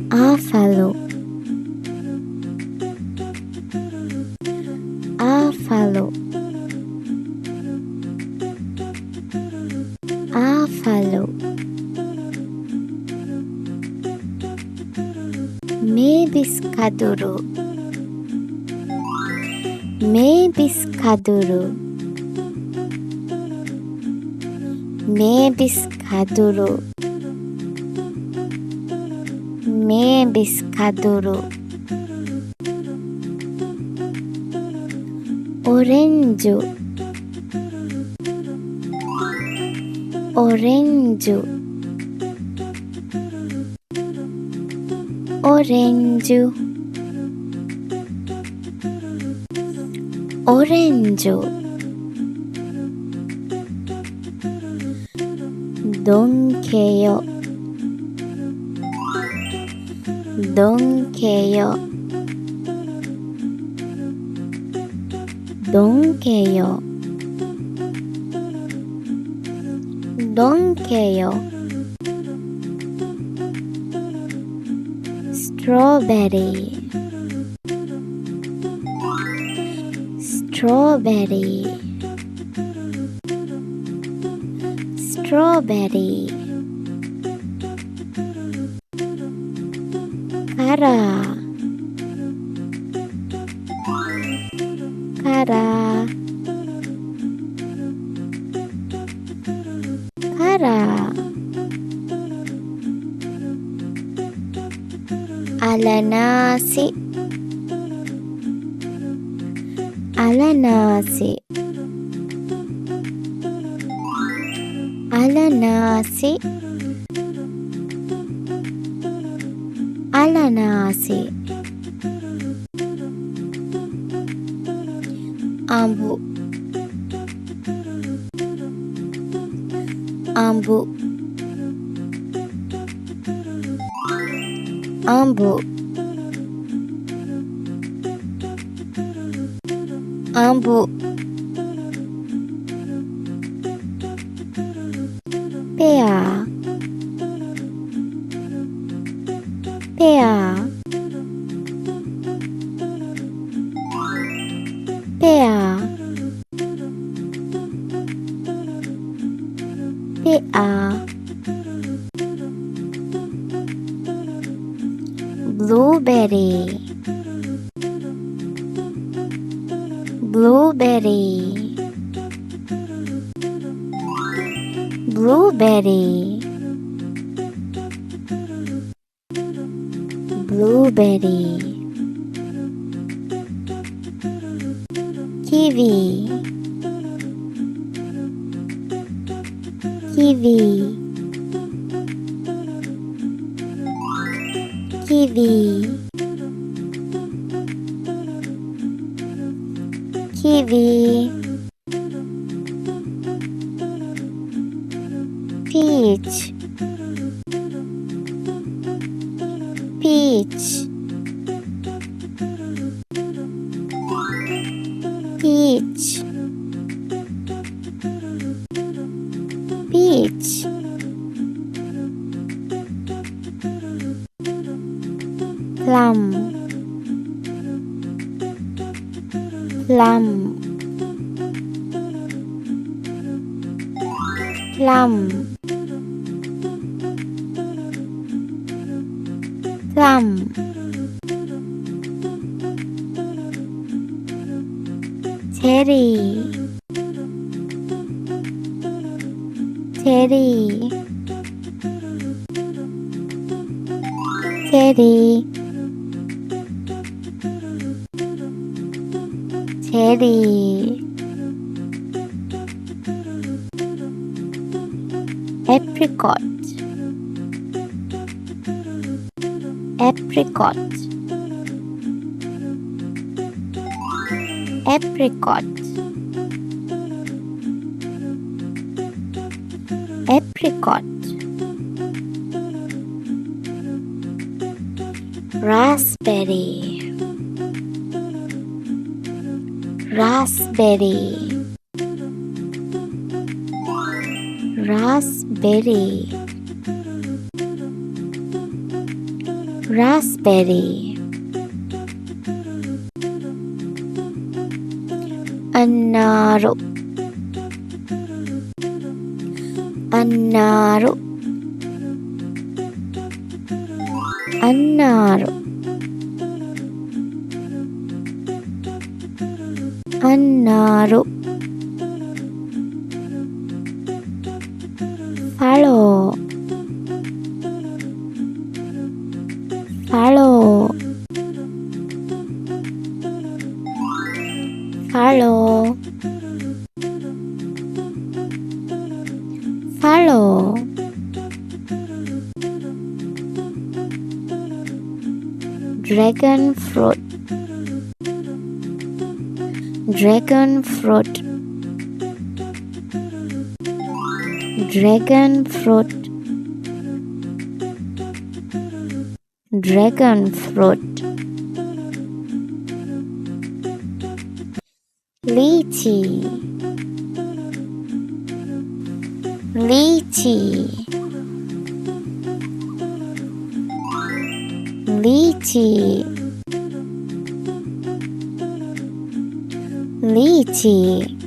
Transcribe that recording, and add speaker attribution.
Speaker 1: Buffalo, buffalo, buffalo. Mebiskaduru, mebiskaduru, mebiskaduru, mebiskaduru. Orange, orange, orange, orange. Donkey, donkey, donkey, donkey. Strawberry, strawberry, strawberry. Kara, kara, kara. Alanasi, alanasi, alanasi, alanasi. Ambu, ambu, ambu, ambu. Pear, pear, pear, pear. Blueberry, blueberry, blueberry, blueberry. Kiwi, kiwi, kiwi, kiwi. Peach, peach, peach, peach. Plum, plum, plum, plum. Cherry, cherry, cherry, cherry. Apricot, apricot, apricot, apricot. Raspberry, raspberry, raspberry. raspberry, అన్నారు అన్నారు అన్నారు అన్నారు ఫలో ఫలో ఫలో ఫలో dragon fruit dragon fruit dragon fruit dragon fruit lychee lychee lychee lychee